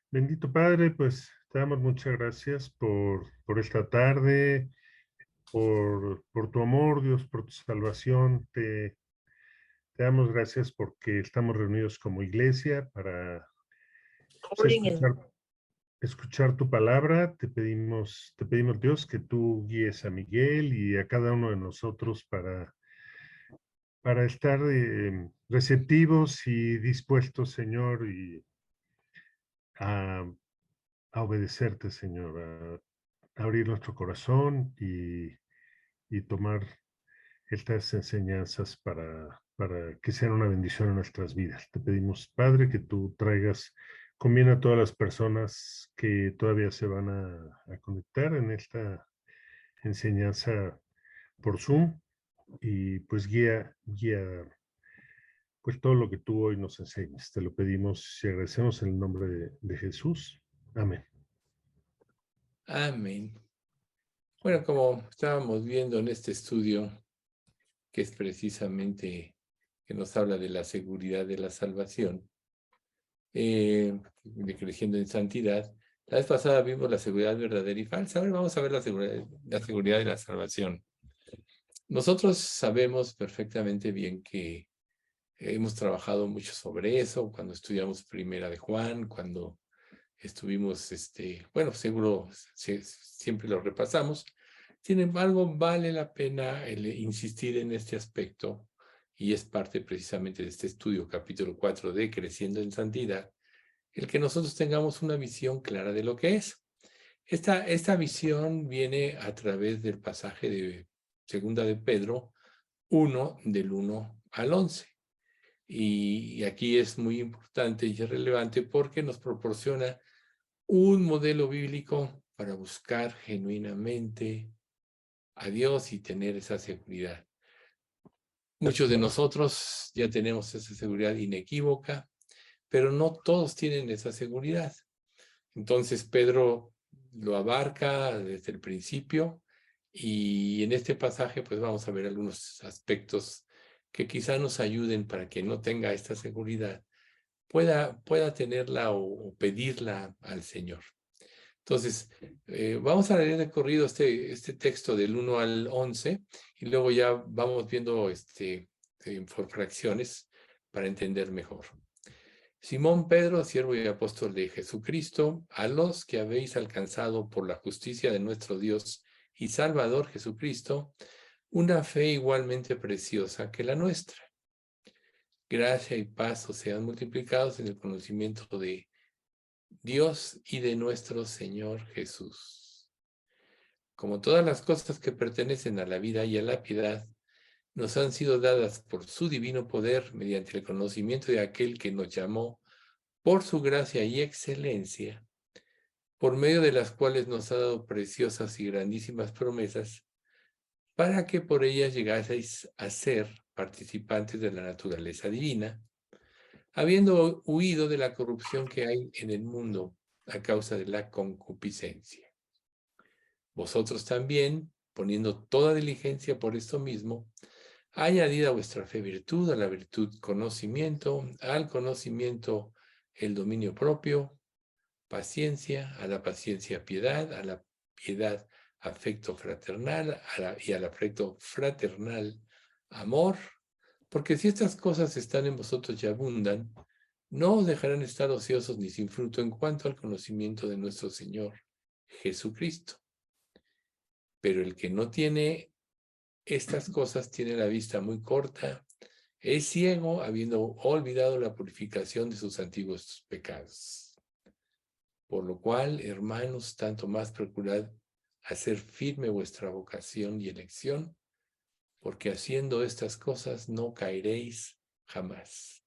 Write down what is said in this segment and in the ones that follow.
Bendito Padre, pues te damos muchas gracias por esta tarde, por tu amor, Dios, por tu salvación. Te damos gracias porque estamos reunidos como iglesia para pues, escuchar tu palabra. Te pedimos, Dios, que tú guíes a Miguel y a cada uno de nosotros para estar receptivos y dispuestos, Señor, y a, a obedecerte, Señor, a abrir nuestro corazón y tomar estas enseñanzas para que sean una bendición en nuestras vidas. Te pedimos, Padre, que tú traigas con bien a todas las personas que todavía se van a conectar en esta enseñanza por Zoom y pues guía pues todo lo que tú hoy nos enseñes. Te lo pedimos y agradecemos en el nombre de Jesús. Amén. Amén. Bueno, como estábamos viendo en este estudio, que es precisamente que nos habla de la seguridad de la salvación, de creciendo en santidad, la vez pasada vimos la seguridad verdadera y falsa, ahora vamos a ver la seguridad de la salvación. Nosotros sabemos perfectamente bien que hemos trabajado mucho sobre eso, cuando estudiamos Primera de Juan, cuando estuvimos, bueno, seguro siempre lo repasamos. Sin embargo, vale la pena insistir en este aspecto y es parte precisamente de este estudio, capítulo 4 de Creciendo en Santidad, el que nosotros tengamos una visión clara de lo que es. Esta visión viene a través del pasaje de Segunda de Pedro 1, del 1 al 11. Y aquí es muy importante y es relevante porque nos proporciona un modelo bíblico para buscar genuinamente a Dios y tener esa seguridad. Muchos de nosotros ya tenemos esa seguridad inequívoca, pero no todos tienen esa seguridad. Entonces Pedro lo abarca desde el principio y en este pasaje pues vamos a ver algunos aspectos que quizá nos ayuden para que no tenga esta seguridad, pueda tenerla o pedirla al Señor. Entonces, vamos a leer de corrido este texto del 1 al 11 y luego ya vamos viendo por fracciones para entender mejor. Simón Pedro, siervo y apóstol de Jesucristo, a los que habéis alcanzado por la justicia de nuestro Dios y Salvador Jesucristo, una fe igualmente preciosa que la nuestra. Gracia y paz os sean multiplicados en el conocimiento de Dios y de nuestro Señor Jesús. Como todas las cosas que pertenecen a la vida y a la piedad, nos han sido dadas por su divino poder mediante el conocimiento de aquel que nos llamó por su gracia y excelencia, por medio de las cuales nos ha dado preciosas y grandísimas promesas, para que por ellas llegaseis a ser participantes de la naturaleza divina, habiendo huido de la corrupción que hay en el mundo a causa de la concupiscencia. Vosotros también, poniendo toda diligencia por esto mismo, añadid a vuestra fe virtud, a la virtud conocimiento, al conocimiento el dominio propio, paciencia, a la paciencia piedad, a la piedad afecto fraternal, y al afecto fraternal amor, porque si estas cosas están en vosotros y abundan, no os dejarán estar ociosos ni sin fruto en cuanto al conocimiento de nuestro Señor Jesucristo. Pero el que no tiene estas cosas tiene la vista muy corta, es ciego, habiendo olvidado la purificación de sus antiguos pecados. Por lo cual, hermanos, tanto más procurad hacer firme vuestra vocación y elección, porque haciendo estas cosas no caeréis jamás.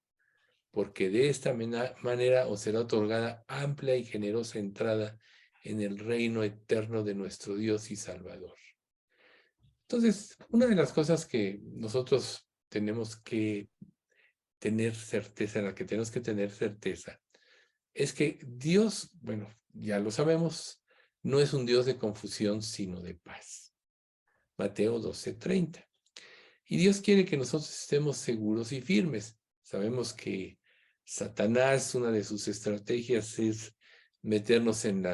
Porque de esta manera os será otorgada amplia y generosa entrada en el reino eterno de nuestro Dios y Salvador. Entonces, una de las cosas que nosotros tenemos que tener certeza, en la que tenemos que tener certeza, es que Dios, bueno, ya lo sabemos, no es un Dios de confusión, sino de paz. Mateo 12:30. Y Dios quiere que nosotros estemos seguros y firmes. Sabemos que Satanás, una de sus estrategias es meternos en la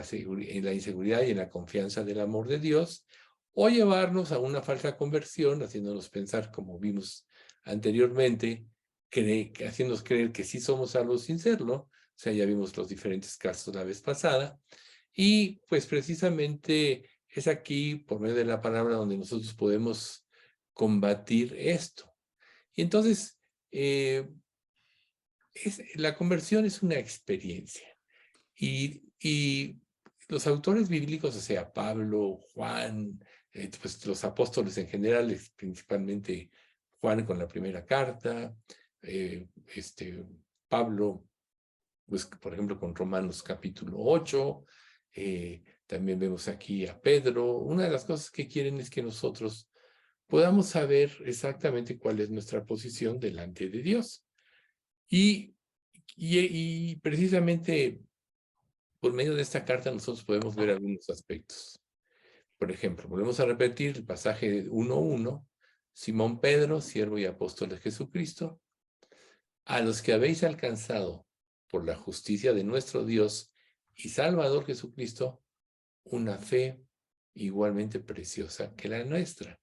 inseguridad y en la confianza del amor de Dios, o llevarnos a una falsa conversión, haciéndonos pensar, como vimos anteriormente, haciéndonos creer que sí somos salvos sin serlo. O sea, ya vimos los diferentes casos la vez pasada. Y pues precisamente es aquí, por medio de la palabra, donde nosotros podemos combatir esto. Y entonces, la conversión es una experiencia. Y los autores bíblicos, o sea, Pablo, Juan, pues los apóstoles en general, principalmente Juan con la primera carta, eh, este, Pablo, pues por ejemplo con Romanos capítulo 8, también vemos aquí a Pedro. Una de las cosas que quieren es que nosotros podamos saber exactamente cuál es nuestra posición delante de Dios. Y precisamente por medio de esta carta nosotros podemos ver algunos aspectos. Por ejemplo, volvemos a repetir el pasaje 1:1. Simón Pedro, siervo y apóstol de Jesucristo, a los que habéis alcanzado por la justicia de nuestro Dios y Salvador Jesucristo, una fe igualmente preciosa que la nuestra.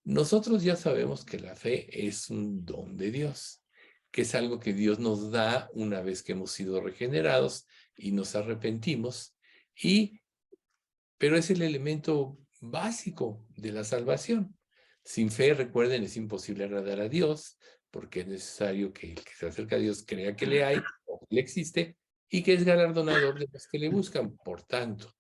Nosotros ya sabemos que la fe es un don de Dios, que es algo que Dios nos da una vez que hemos sido regenerados y nos arrepentimos, pero es el elemento básico de la salvación. Sin fe, recuerden, es imposible agradar a Dios, porque es necesario que el que se acerca a Dios crea que le hay o que le existe y que es galardonador de los que le buscan. Por tanto,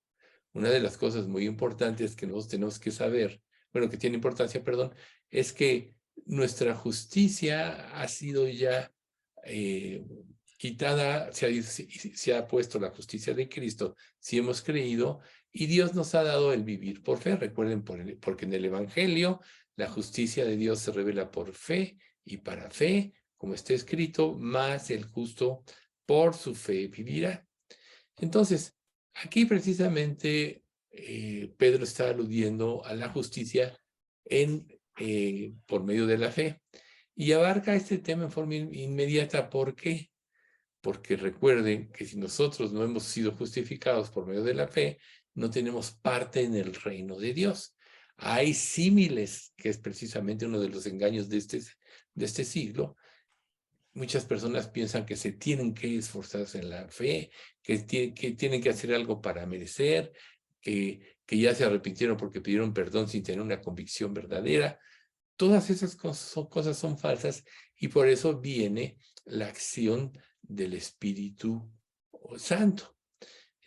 una de las cosas muy importantes que nosotros tenemos que saber, bueno, que tiene importancia, perdón, es que nuestra justicia ha sido ya quitada, se ha puesto la justicia de Cristo, si hemos creído, y Dios nos ha dado el vivir por fe. Recuerden, porque en el Evangelio la justicia de Dios se revela por fe y para fe, como está escrito, más el justo por su fe vivirá. Entonces, aquí precisamente Pedro está aludiendo a la justicia por medio de la fe y abarca este tema en forma inmediata. ¿Por qué? Porque recuerden que si nosotros no hemos sido justificados por medio de la fe, no tenemos parte en el reino de Dios. Hay símiles, que es precisamente uno de los engaños de este siglo. Muchas personas piensan que se tienen que esforzarse en la fe, que tienen que hacer algo para merecer, que ya se arrepintieron porque pidieron perdón sin tener una convicción verdadera. Todas esas cosas son falsas y por eso viene la acción del Espíritu Santo.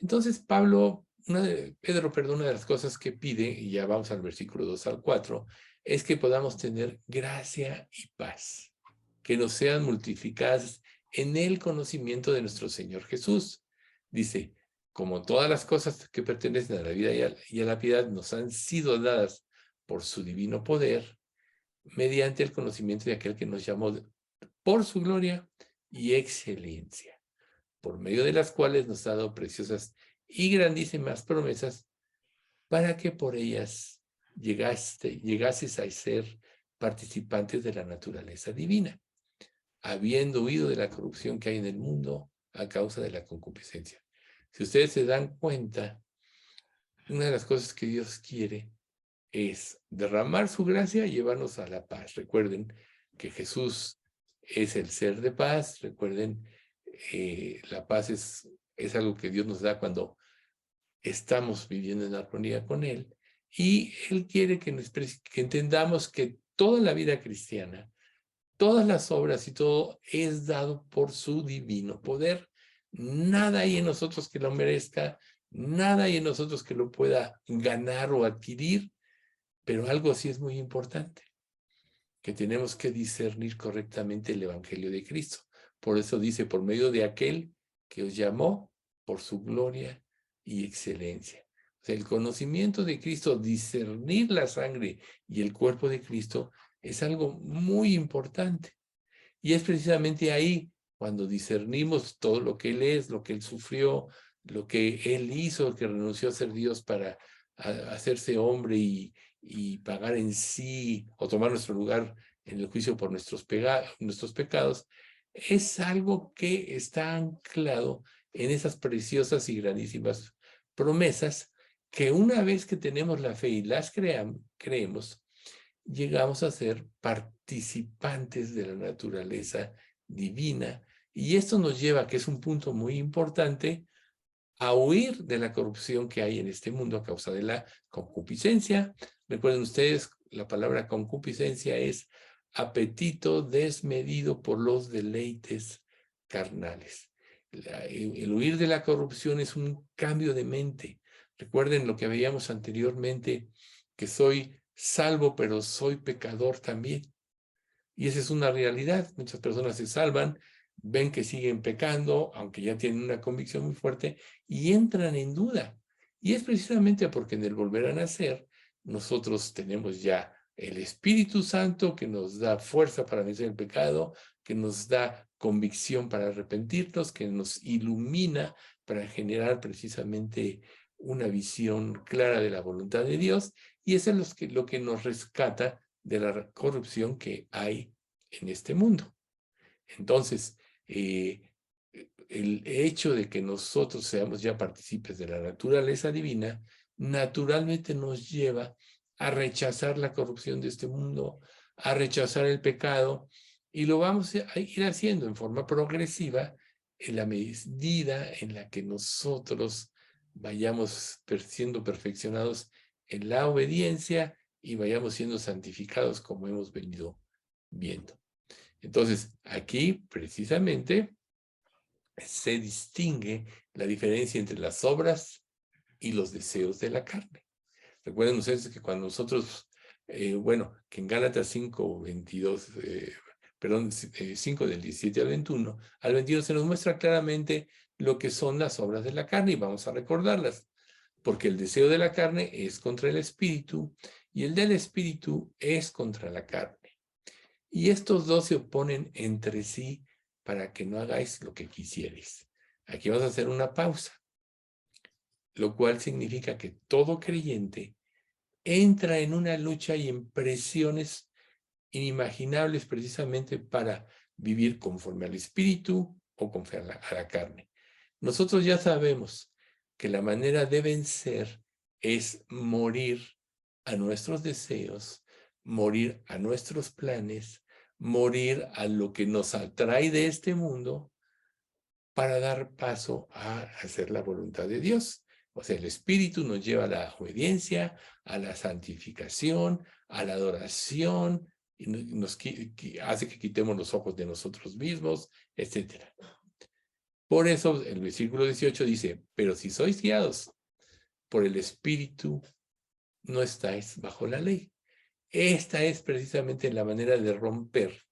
Entonces Pedro, una de las cosas que pide, y ya vamos al versículo 2 al 4, es que podamos tener gracia y paz, que nos sean multiplicadas en el conocimiento de nuestro Señor Jesús. Dice, como todas las cosas que pertenecen a la vida y a la piedad nos han sido dadas por su divino poder, mediante el conocimiento de aquel que nos llamó por su gloria y excelencia, por medio de las cuales nos ha dado preciosas y grandísimas promesas, para que por ellas llegases a ser participantes de la naturaleza divina, habiendo huido de la corrupción que hay en el mundo a causa de la concupiscencia. Si ustedes se dan cuenta, una de las cosas que Dios quiere es derramar su gracia y llevarnos a la paz. Recuerden que Jesús es el ser de paz. Recuerden, la paz es algo que Dios nos da cuando estamos viviendo en armonía con Él. Y Él quiere que entendamos que toda la vida cristiana, todas las obras y todo es dado por su divino poder. Nada hay en nosotros que lo merezca, nada hay en nosotros que lo pueda ganar o adquirir, pero algo sí es muy importante, que tenemos que discernir correctamente el Evangelio de Cristo. Por eso dice, por medio de aquel que os llamó por su gloria y excelencia. O sea, el conocimiento de Cristo, discernir la sangre y el cuerpo de Cristo es algo muy importante. Y es precisamente ahí cuando discernimos todo lo que Él es, lo que Él sufrió, lo que Él hizo, que renunció a ser Dios para hacerse hombre y pagar en sí o tomar nuestro lugar en el juicio por nuestros pecados, es algo que está anclado en esas preciosas y grandísimas promesas que una vez que tenemos la fe y las creemos, llegamos a ser participantes de la naturaleza divina. Y esto nos lleva, que es un punto muy importante, a huir de la corrupción que hay en este mundo a causa de la concupiscencia. Recuerden ustedes, la palabra concupiscencia es apetito desmedido por los deleites carnales. El huir de la corrupción es un cambio de mente. Recuerden lo que veíamos anteriormente, que soy salvo, pero soy pecador también. Y esa es una realidad. Muchas personas se salvan, ven que siguen pecando, aunque ya tienen una convicción muy fuerte, y entran en duda. Y es precisamente porque en el volver a nacer, nosotros tenemos ya el Espíritu Santo que nos da fuerza para vencer el pecado, que nos da convicción para arrepentirnos, que nos ilumina para generar precisamente una visión clara de la voluntad de Dios, y eso es lo que nos rescata de la corrupción que hay en este mundo. Entonces, el hecho de que nosotros seamos ya partícipes de la naturaleza divina, naturalmente nos lleva a rechazar la corrupción de este mundo, a rechazar el pecado, y lo vamos a ir haciendo en forma progresiva en la medida en la que nosotros vayamos siendo perfeccionados en la obediencia y vayamos siendo santificados como hemos venido viendo. Entonces, aquí precisamente se distingue la diferencia entre las obras y los deseos de la carne. Recuerden ustedes que cuando nosotros, que en Gálatas 5, 22, 5 del 17 al 21 se nos muestra claramente lo que son las obras de la carne y vamos a recordarlas, porque el deseo de la carne es contra el espíritu y el del espíritu es contra la carne. Y estos dos se oponen entre sí para que no hagáis lo que quisierais. Aquí vamos a hacer una pausa, lo cual significa que todo creyente entra en una lucha y en presiones inimaginables precisamente para vivir conforme al espíritu o conforme a la carne. Nosotros ya sabemos que la manera de vencer es morir a nuestros deseos, morir a nuestros planes, morir a lo que nos atrae de este mundo para dar paso a hacer la voluntad de Dios. O sea, el Espíritu nos lleva a la obediencia, a la santificación, a la adoración, y nos hace que quitemos los ojos de nosotros mismos, etc. Por eso el versículo 18 dice, pero si sois guiados por el Espíritu, no estáis bajo la ley. Esta es precisamente la manera de romper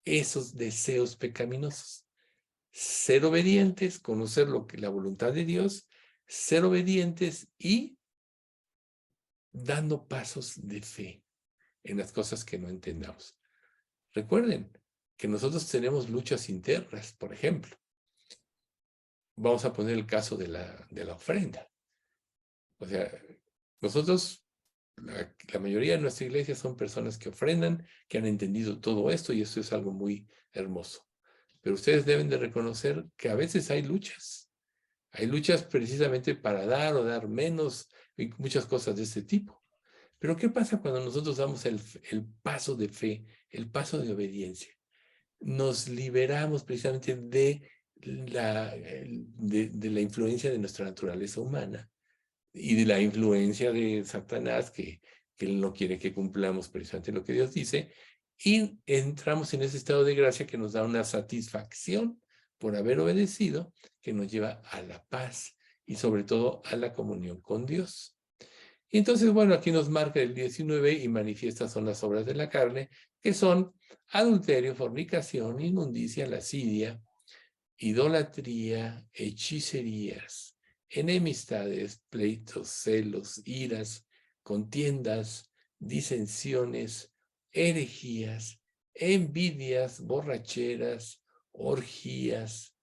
esos deseos pecaminosos. Ser obedientes, conocer lo que la voluntad de Dios, ser obedientes y dando pasos de fe en las cosas que no entendamos. Recuerden que nosotros tenemos luchas internas, por ejemplo. Vamos a poner el caso de la ofrenda. O sea, nosotros, la mayoría de nuestra iglesia son personas que ofrendan, que han entendido todo esto y eso es algo muy hermoso. Pero ustedes deben de reconocer que a veces hay luchas. Hay luchas precisamente para dar o dar menos y muchas cosas de este tipo. Pero ¿qué pasa cuando nosotros damos el paso de fe, el paso de obediencia? Nos liberamos precisamente de la influencia de nuestra naturaleza humana y de la influencia de Satanás, que él no quiere que cumplamos precisamente lo que Dios dice, y entramos en ese estado de gracia que nos da una satisfacción por haber obedecido, que nos lleva a la paz y sobre todo a la comunión con Dios. Y entonces, bueno, aquí nos marca el 19 y manifiestas son las obras de la carne, que son adulterio, fornicación, inmundicia, lascivia, idolatría, hechicerías, enemistades, pleitos, celos, iras, contiendas, disensiones, herejías, envidias, borracheras, orgías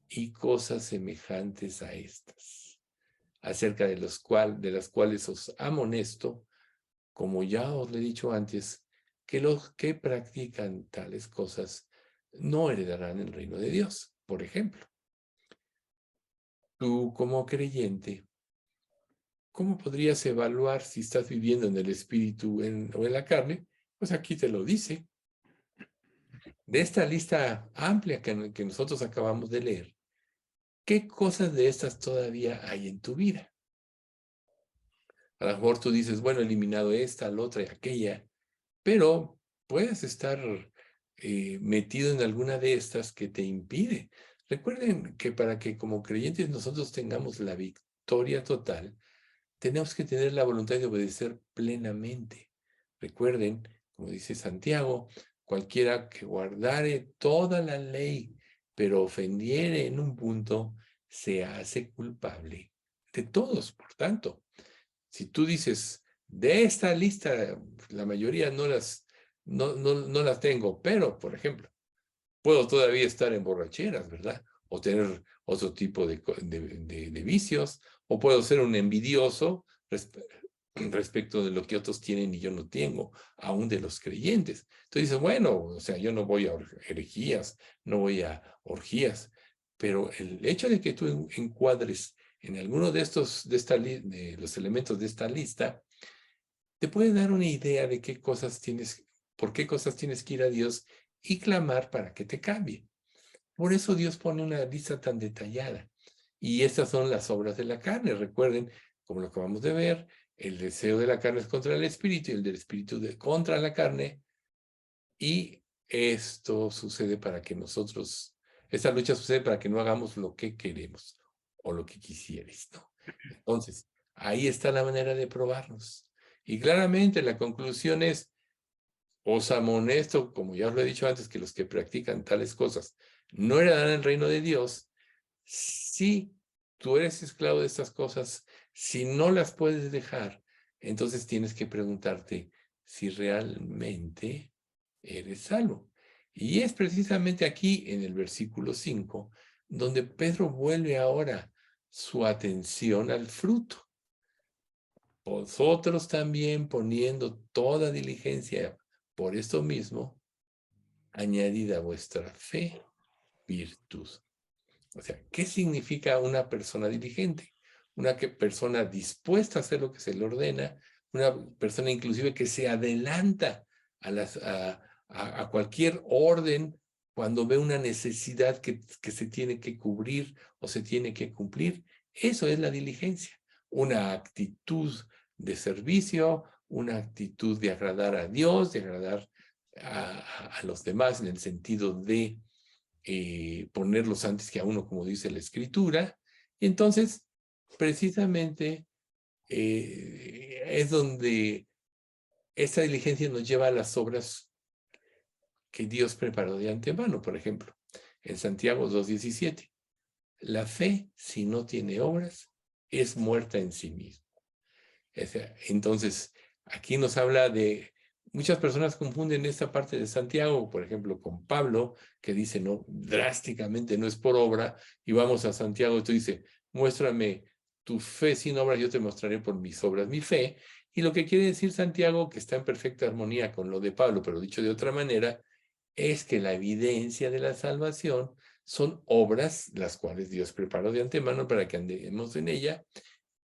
y cosas semejantes a estas, acerca de las cuales os amonesto, como ya os le he dicho antes, que los que practican tales cosas no heredarán el reino de Dios. Por ejemplo, tú como creyente, ¿cómo podrías evaluar si estás viviendo en el espíritu o en la carne? Pues aquí te lo dice. De esta lista amplia que nosotros acabamos de leer, ¿qué cosas de estas todavía hay en tu vida? A lo mejor tú dices, bueno, he eliminado esta, la otra y aquella, pero puedes estar metido en alguna de estas que te impide. Recuerden que para que como creyentes nosotros tengamos la victoria total, tenemos que tener la voluntad de obedecer plenamente. Recuerden, como dice Santiago, cualquiera que guardare toda la ley, pero ofendiere en un punto, se hace culpable de todos. Por tanto, si tú dices, de esta lista, la mayoría no las tengo, pero, por ejemplo, puedo todavía estar en borracheras, ¿verdad? O tener otro tipo de vicios, o puedo ser un envidioso respecto de lo que otros tienen y yo no tengo, aún de los creyentes. Entonces dices, bueno, o sea, yo no voy a herejías, no voy a orgías, pero el hecho de que tú encuadres en alguno de de los elementos de esta lista, te puede dar una idea de qué cosas tienes, por qué cosas tienes que ir a Dios y clamar para que te cambie. Por eso Dios pone una lista tan detallada. Y estas son las obras de la carne. Recuerden, como lo acabamos de ver, el deseo de la carne es contra el espíritu y el del espíritu contra la carne. Y esto sucede para que nosotros, esta lucha sucede para que no hagamos lo que queremos o lo que quisierais, ¿no? Entonces, ahí está la manera de probarnos. Y claramente la conclusión es, os amonesto, como ya os lo he dicho antes, que los que practican tales cosas no heredarán el reino de Dios. Si tú eres esclavo de estas cosas, si no las puedes dejar, entonces tienes que preguntarte si realmente eres salvo. Y es precisamente aquí, en el versículo 5, donde Pedro vuelve ahora su atención al fruto. Vosotros también poniendo toda diligencia por esto mismo, añadida a vuestra fe, virtud. O sea, ¿qué significa una persona diligente? Una persona dispuesta a hacer lo que se le ordena, una persona inclusive que se adelanta a cualquier orden cuando ve una necesidad que se tiene que cubrir o se tiene que cumplir. Eso es la diligencia, una actitud de servicio, una actitud de agradar a Dios, de agradar a los demás en el sentido de ponerlos antes que a uno, como dice la Escritura. Y entonces, precisamente, es donde esta diligencia nos lleva a las obras que Dios preparó de antemano. Por ejemplo, en Santiago 2:17, la fe, si no tiene obras, es muerta en sí misma. Entonces, aquí nos habla de, muchas personas confunden esta parte de Santiago, por ejemplo, con Pablo, que dice, no, drásticamente no es por obra, y vamos a Santiago, y tú dices, muéstrame tu fe sin obras, yo te mostraré por mis obras mi fe, y lo que quiere decir Santiago, que está en perfecta armonía con lo de Pablo, pero dicho de otra manera, es que la evidencia de la salvación son obras, las cuales Dios preparó de antemano para que andemos en ella,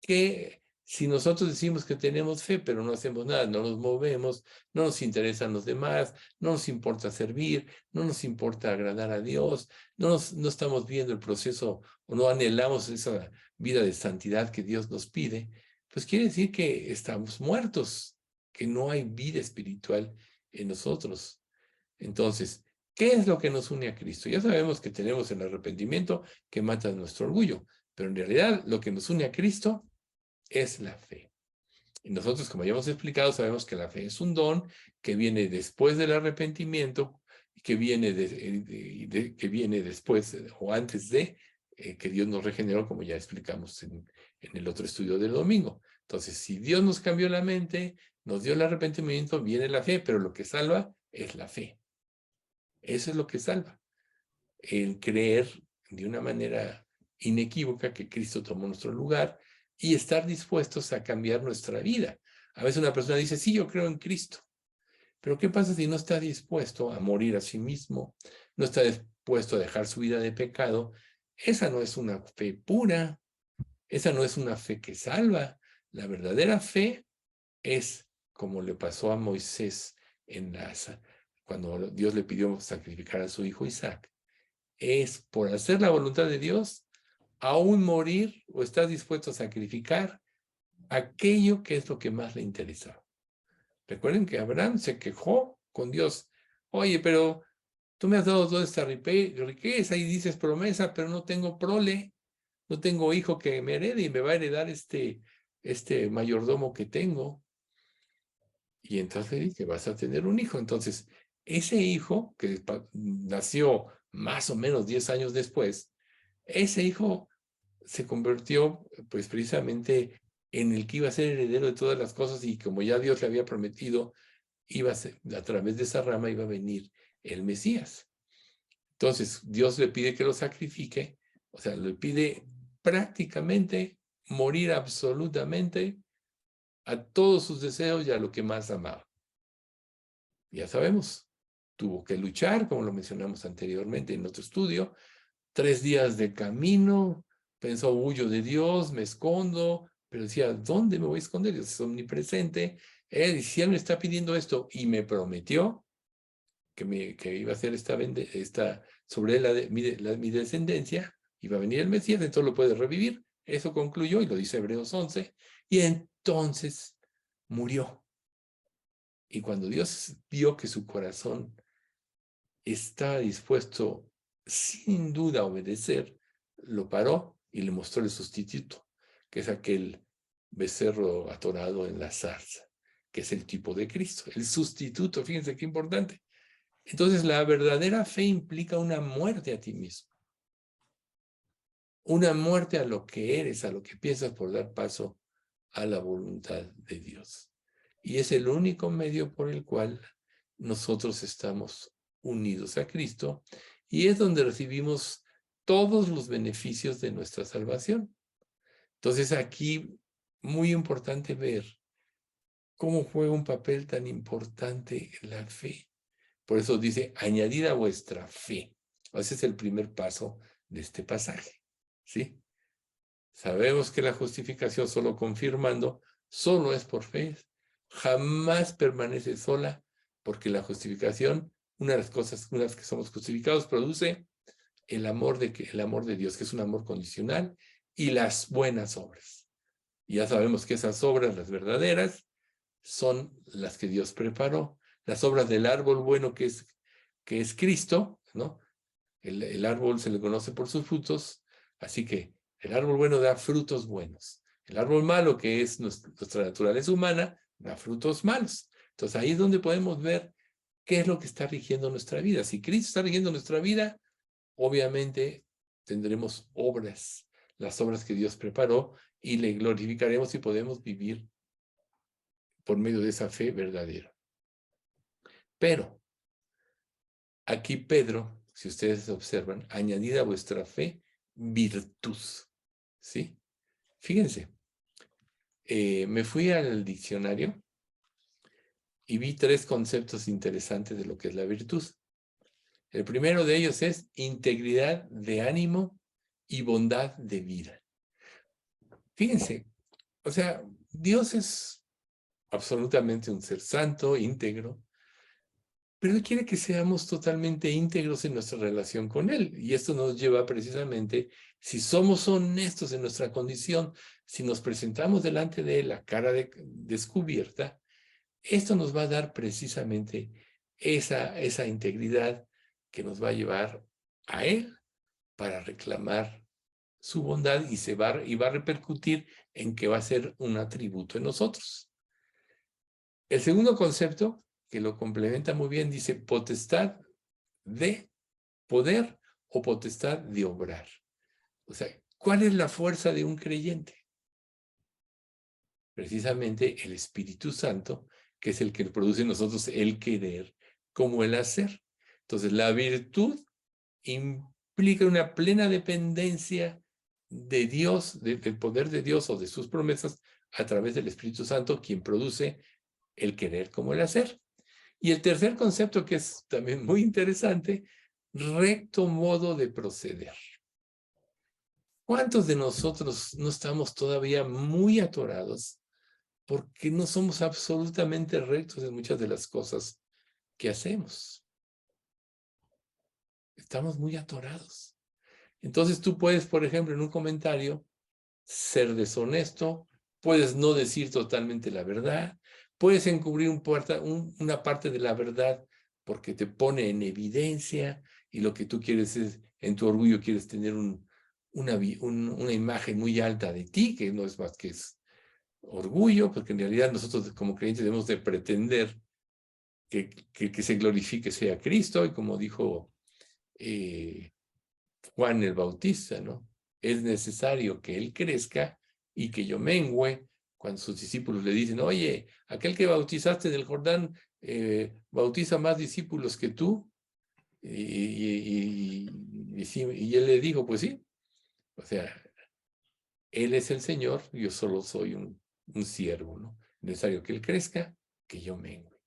que si nosotros decimos que tenemos fe, pero no hacemos nada, no nos movemos, no nos interesan los demás, no nos importa servir, no nos importa agradar a Dios, no estamos viendo el proceso o no anhelamos esa vida de santidad que Dios nos pide, pues quiere decir que estamos muertos, que no hay vida espiritual en nosotros. Entonces, ¿qué es lo que nos une a Cristo? Ya sabemos que tenemos el arrepentimiento que mata nuestro orgullo, pero en realidad lo que nos une a Cristo es la fe. Y nosotros, como ya hemos explicado, sabemos que la fe es un don que viene después del arrepentimiento, que viene, que viene después o antes de que Dios nos regeneró, como ya explicamos en el otro estudio del domingo. Entonces, si Dios nos cambió la mente, nos dio el arrepentimiento, viene la fe, pero lo que salva es la fe. Eso es lo que salva. El creer de una manera inequívoca que Cristo tomó nuestro lugar y estar dispuestos a cambiar nuestra vida. A veces una persona dice, sí, yo creo en Cristo, pero ¿qué pasa si no está dispuesto a morir a sí mismo? No está dispuesto a dejar su vida de pecado. Esa no es una fe pura, esa no es una fe que salva. La verdadera fe es como le pasó a Moisés cuando Dios le pidió sacrificar a su hijo Isaac. Es por hacer la voluntad de Dios, aún morir o estar dispuesto a sacrificar aquello que es lo que más le interesaba. Recuerden que Abraham se quejó con Dios. Oye, pero tú me has dado toda esta riqueza y dices promesa, pero no tengo prole, no tengo hijo que me herede y me va a heredar este mayordomo que tengo. Y entonces le dije, vas a tener un hijo. Entonces, ese hijo que nació más o menos 10 años después, ese hijo se convirtió pues precisamente en el que iba a ser heredero de todas las cosas y como ya Dios le había prometido, iba a ser, a través de esa rama iba a venir el Mesías. Entonces, Dios le pide que lo sacrifique, o sea, le pide prácticamente morir absolutamente a todos sus deseos y a lo que más amaba. Ya sabemos, tuvo que luchar, como lo mencionamos anteriormente en otro estudio, 3 días de camino, pensó, huyo de Dios, me escondo, pero decía, ¿dónde me voy a esconder? Dios es omnipresente. Y si Él me está pidiendo esto y me prometió que iba a hacer sobre él mi descendencia, iba a venir el Mesías, entonces lo puede revivir. Eso concluyó y lo dice Hebreos 11, y entonces murió. Y cuando Dios vio que su corazón estaba dispuesto sin duda a obedecer, lo paró y le mostró el sustituto, que es aquel becerro atorado en la zarza, que es el tipo de Cristo, el sustituto, fíjense qué importante. Entonces la verdadera fe implica una muerte a ti mismo, una muerte a lo que eres, a lo que piensas por dar paso a la voluntad de Dios. Y es el único medio por el cual nosotros estamos unidos a Cristo y es donde recibimos todos los beneficios de nuestra salvación. Entonces aquí, muy importante ver cómo juega un papel tan importante la fe. Por eso dice, añadid a vuestra fe. Ese es el primer paso de este pasaje, ¿sí? Sabemos que la justificación solo confirmando, solo es por fe. Jamás permanece sola, porque la justificación, una de las que somos justificados, produce el amor de Dios, que es un amor condicional, y las buenas obras. Y ya sabemos que esas obras, las verdaderas, son las que Dios preparó. Las obras del árbol bueno que es Cristo, ¿no? El árbol se le conoce por sus frutos, así que el árbol bueno da frutos buenos. El árbol malo, que es nuestra naturaleza humana, da frutos malos. Entonces ahí es donde podemos ver qué es lo que está rigiendo nuestra vida. Si Cristo está rigiendo nuestra vida, obviamente tendremos obras, las obras que Dios preparó, y le glorificaremos y podemos vivir por medio de esa fe verdadera. Pero aquí Pedro, si ustedes observan, añadid a vuestra fe virtud, ¿sí? Fíjense, me fui al diccionario y vi 3 conceptos interesantes de lo que es la virtud. El primero de ellos es integridad de ánimo y bondad de vida. Fíjense, o sea, Dios es absolutamente un ser santo, íntegro, pero Él quiere que seamos totalmente íntegros en nuestra relación con Él. Y esto nos lleva precisamente, si somos honestos en nuestra condición, si nos presentamos delante de Él a cara descubierta, esto nos va a dar precisamente esa integridad que nos va a llevar a Él para reclamar su bondad y va a repercutir en que va a ser un atributo en nosotros. El segundo concepto, que lo complementa muy bien, dice potestad de poder o potestad de obrar. O sea, ¿cuál es la fuerza de un creyente? Precisamente el Espíritu Santo, que es el que produce en nosotros el querer como el hacer. Entonces, la virtud implica una plena dependencia de Dios, del poder de Dios o de sus promesas a través del Espíritu Santo, quien produce el querer como el hacer. Y el tercer concepto, que es también muy interesante, recto modo de proceder. ¿Cuántos de nosotros no estamos todavía muy atorados porque no somos absolutamente rectos en muchas de las cosas que hacemos? Estamos muy atorados. Entonces tú puedes, por ejemplo, en un comentario, ser deshonesto, puedes no decir totalmente la verdad, puedes encubrir una parte de la verdad porque te pone en evidencia y lo que tú quieres es, en tu orgullo quieres tener una imagen muy alta de ti, que no es más que es orgullo, porque en realidad nosotros como creyentes debemos de pretender que se glorifique sea Cristo, y como dijo Juan el Bautista, ¿no? Es necesario que él crezca y que yo mengüe. Cuando sus discípulos le dicen, oye, aquel que bautizaste del Jordán bautiza más discípulos que tú. Y él le dijo, pues sí, o sea, él es el Señor, yo solo soy un siervo, ¿no? Es necesario que él crezca, que yo mengüe.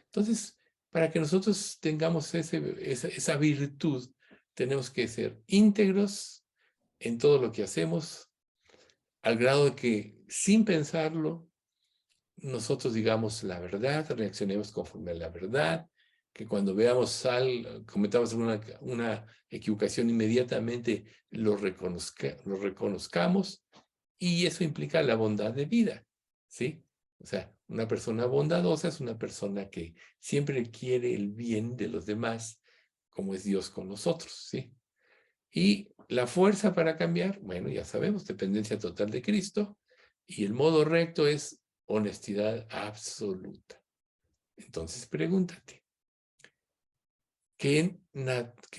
Entonces, para que nosotros tengamos esa virtud, tenemos que ser íntegros en todo lo que hacemos, al grado de que, sin pensarlo, nosotros digamos la verdad, reaccionemos conforme a la verdad, que cuando cometamos una equivocación, inmediatamente lo reconozcamos, y eso implica la bondad de vida, ¿sí? O sea, una persona bondadosa es una persona que siempre quiere el bien de los demás, como es Dios con nosotros, ¿sí? Y la fuerza para cambiar, bueno, ya sabemos, dependencia total de Cristo, y el modo recto es honestidad absoluta. Entonces pregúntate, ¿qué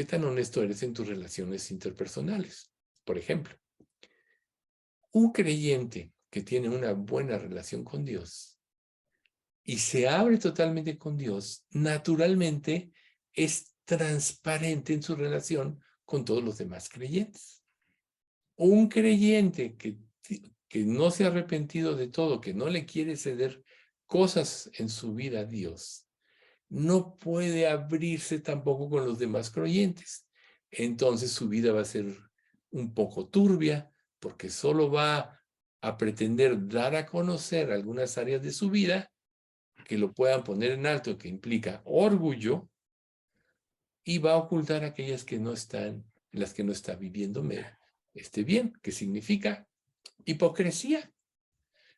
tan honesto eres en tus relaciones interpersonales? Por ejemplo, un creyente que tiene una buena relación con Dios y se abre totalmente con Dios, naturalmente es transparente en su relación con todos los demás creyentes. Un creyente que no se ha arrepentido de todo, que no le quiere ceder cosas en su vida a Dios, no puede abrirse tampoco con los demás creyentes. Entonces su vida va a ser un poco turbia, porque solo va a pretender dar a conocer algunas áreas de su vida que lo puedan poner en alto, que implica orgullo, y va a ocultar aquellas que no están, en las que no está viviendo bien, que significa hipocresía.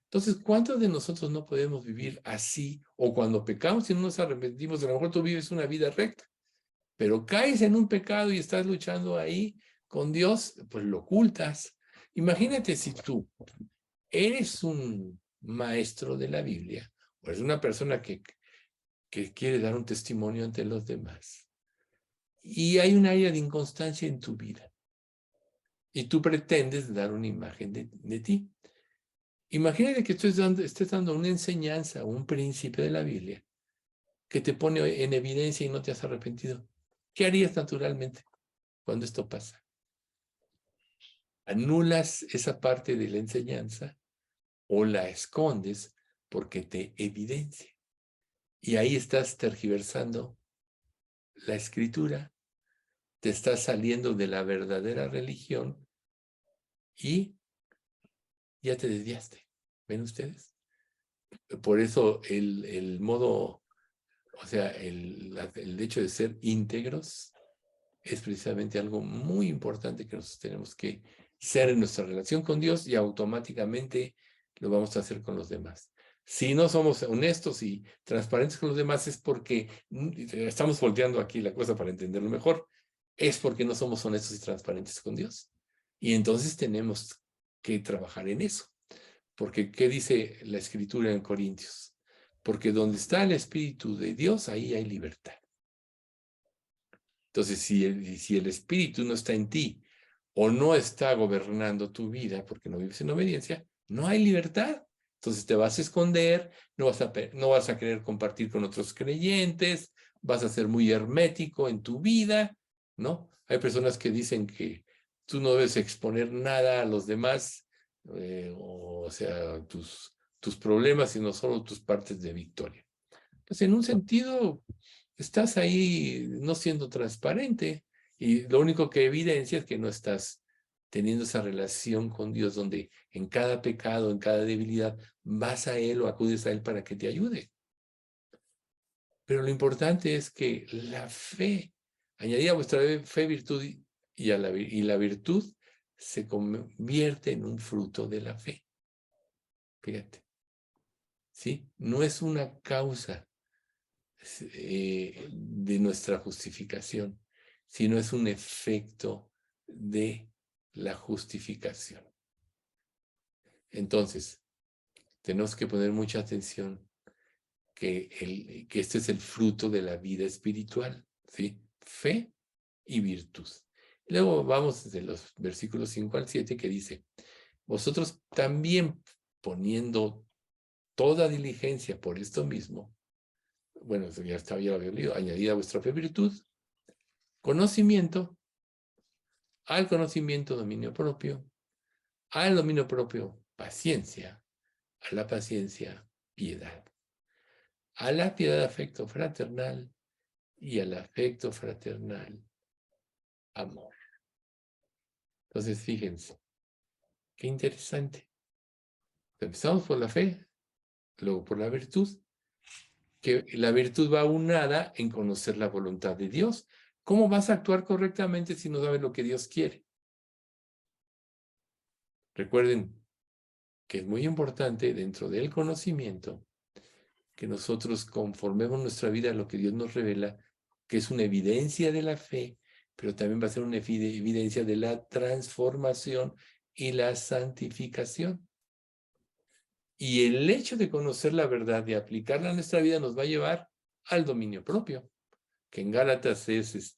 Entonces, ¿cuántos de nosotros no podemos vivir así? O cuando pecamos y no nos arrepentimos, a lo mejor tú vives una vida recta, pero caes en un pecado y estás luchando ahí con Dios, pues lo ocultas. Imagínate si tú eres un maestro de la Biblia, o eres una persona que quiere dar un testimonio ante los demás, y hay un área de inconstancia en tu vida, y tú pretendes dar una imagen de ti. Imagínate que tú estés dando una enseñanza, un principio de la Biblia, que te pone en evidencia y no te has arrepentido. ¿Qué harías naturalmente cuando esto pasa? Anulas esa parte de la enseñanza o la escondes porque te evidencia. Y ahí estás tergiversando la escritura, te estás saliendo de la verdadera religión y ya te desviaste. ¿Ven ustedes? Por eso el modo, o sea, el hecho de ser íntegros es precisamente algo muy importante que nosotros tenemos que ser en nuestra relación con Dios, y automáticamente lo vamos a hacer con los demás. Si no somos honestos y transparentes con los demás, es porque estamos volteando aquí la cosa para entenderlo mejor, es porque no somos honestos y transparentes con Dios. Y entonces tenemos que trabajar en eso. Porque, ¿qué dice la Escritura en Corintios? Porque donde está el Espíritu de Dios, ahí hay libertad. Entonces, si el Espíritu no está en ti o no está gobernando tu vida porque no vives en obediencia, no hay libertad. Entonces te vas a esconder, no vas a querer compartir con otros creyentes, vas a ser muy hermético en tu vida, ¿no? Hay personas que dicen que tú no debes exponer nada a los demás, o sea, tus problemas, sino solo tus partes de victoria. Pues en un sentido, estás ahí no siendo transparente, y lo único que evidencia es que no estás teniendo esa relación con Dios donde en cada pecado, en cada debilidad, vas a Él o acudes a Él para que te ayude. Pero lo importante es que la fe, añadida a vuestra fe, virtud, y la virtud se convierte en un fruto de la fe. Fíjate, ¿sí? No es una causa de nuestra justificación, sino es un efecto de la justificación. Entonces, tenemos que poner mucha atención que este es el fruto de la vida espiritual, ¿sí? Fe y virtud. Luego vamos desde los versículos 5 al 7 que dice, vosotros también poniendo toda diligencia por esto mismo, bueno, ya lo había leído, añadida a vuestra fe virtud, conocimiento, al conocimiento dominio propio, al dominio propio paciencia, a la paciencia piedad, a la piedad afecto fraternal y al afecto fraternal amor. Entonces, fíjense, qué interesante. Empezamos por la fe, luego por la virtud, que la virtud va unada en conocer la voluntad de Dios. ¿Cómo vas a actuar correctamente si no sabes lo que Dios quiere? Recuerden que es muy importante dentro del conocimiento que nosotros conformemos nuestra vida a lo que Dios nos revela, que es una evidencia de la fe, pero también va a ser una evidencia de la transformación y la santificación. Y el hecho de conocer la verdad, de aplicarla a nuestra vida, nos va a llevar al dominio propio, que en Gálatas es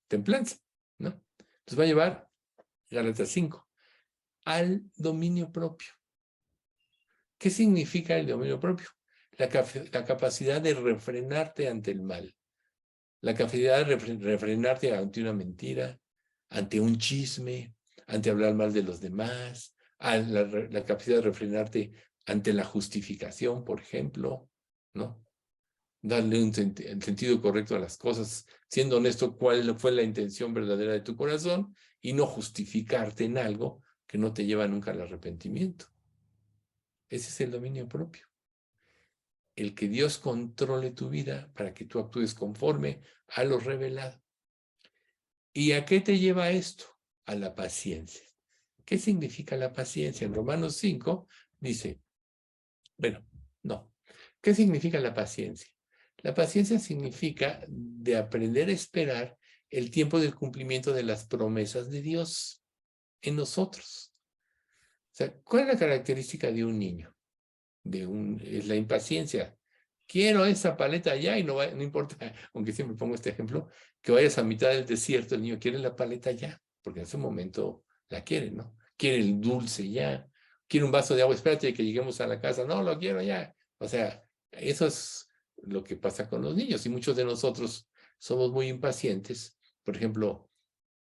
templanza, ¿no? Nos va a llevar, Gálatas 5, al dominio propio. ¿Qué significa el dominio propio? La capacidad de refrenarte ante el mal, la capacidad de refrenarte ante una mentira, ante un chisme, ante hablar mal de los demás, la capacidad de refrenarte ante la justificación, por ejemplo, ¿no? Darle el sentido correcto a las cosas, siendo honesto cuál fue la intención verdadera de tu corazón y no justificarte en algo que no te lleva nunca al arrepentimiento. Ese es el dominio propio. El que Dios controle tu vida para que tú actúes conforme a lo revelado. ¿Y a qué te lleva esto? A la paciencia. ¿Qué significa la paciencia? En Romanos 5 dice, bueno, no. ¿Qué significa la paciencia? La paciencia significa de aprender a esperar el tiempo del cumplimiento de las promesas de Dios en nosotros. O sea, ¿cuál es la característica de un niño? Es la impaciencia. Quiero esa paleta ya y no importa, aunque siempre pongo este ejemplo, que vayas a mitad del desierto, el niño quiere la paleta ya, porque en ese momento la quiere, ¿no? Quiere el dulce ya, quiere un vaso de agua, espérate que lleguemos a la casa, no, lo quiero ya. O sea, eso es lo que pasa con los niños y muchos de nosotros somos muy impacientes, por ejemplo,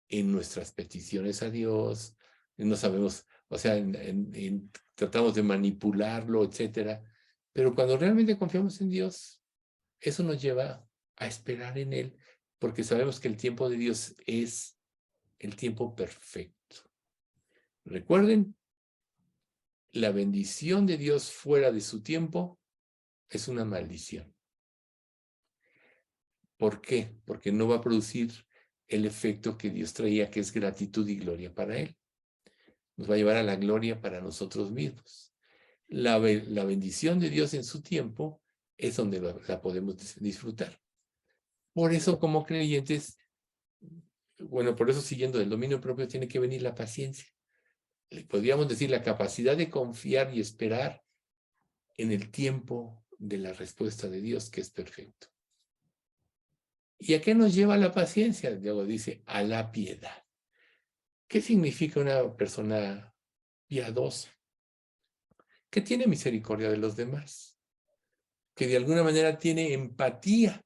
en nuestras peticiones a Dios, no sabemos, o sea, tratamos de manipularlo, etcétera. Pero cuando realmente confiamos en Dios, eso nos lleva a esperar en Él, porque sabemos que el tiempo de Dios es el tiempo perfecto. Recuerden, la bendición de Dios fuera de su tiempo es una maldición. ¿Por qué? Porque no va a producir el efecto que Dios traía, que es gratitud y gloria para Él. Nos va a llevar a la gloria para nosotros mismos. La bendición de Dios en su tiempo es donde la podemos disfrutar. Por eso, como creyentes, bueno, por eso siguiendo el dominio propio tiene que venir la paciencia. Podríamos decir la capacidad de confiar y esperar en el tiempo de la respuesta de Dios, que es perfecto. ¿Y a qué nos lleva la paciencia? Luego dice, a la piedad. ¿Qué significa una persona piadosa? Que tiene misericordia de los demás, que de alguna manera tiene empatía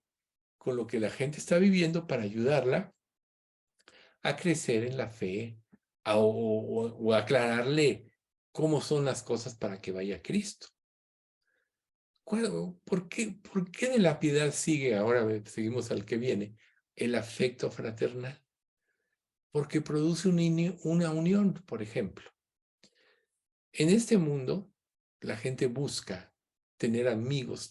con lo que la gente está viviendo para ayudarla a crecer en la fe o aclararle cómo son las cosas para que vaya a Cristo. ¿Por qué de la piedad sigue, ahora seguimos al que viene, el afecto fraternal? porque produce una unión, por ejemplo. En este mundo, la gente busca tener amigos,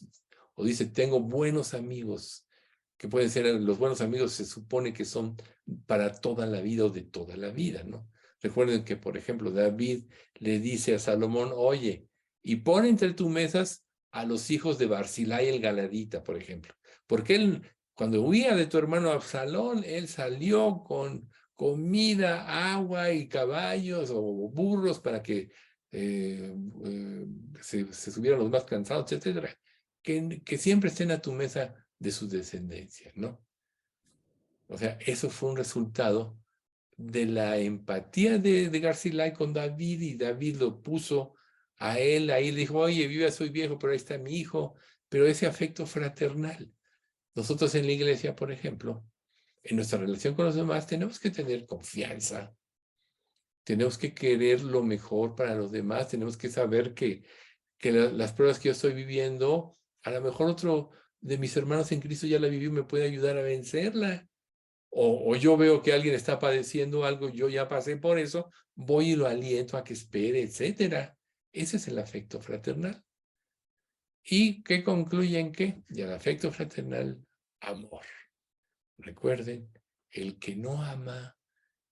o dice, tengo buenos amigos, que pueden ser, los buenos amigos se supone que son para toda la vida o de toda la vida, ¿no? Recuerden que, por ejemplo, David le dice a Salomón, oye, y pon entre tus mesas a los hijos de Barzilai el Galadita, por ejemplo, porque él, cuando huía de tu hermano Absalón, él salió con comida, agua y caballos o burros para que se subieran los más cansados, etcétera, que siempre estén a tu mesa de su descendencia, ¿no? O sea, eso fue un resultado de la empatía de García con David, y David lo puso a él, ahí le dijo, oye, yo ya soy viejo, pero ahí está mi hijo, pero ese afecto fraternal. Nosotros en la iglesia, por ejemplo, en nuestra relación con los demás, tenemos que tener confianza, tenemos que querer lo mejor para los demás, tenemos que saber que las pruebas que yo estoy viviendo, a lo mejor otro de mis hermanos en Cristo ya la vivió y me puede ayudar a vencerla. O yo veo que alguien está padeciendo algo, yo ya pasé por eso, voy y lo aliento a que espere, etcétera. Ese es el afecto fraternal. ¿Y qué concluye en qué? Y el afecto fraternal, amor. Recuerden, el que no ama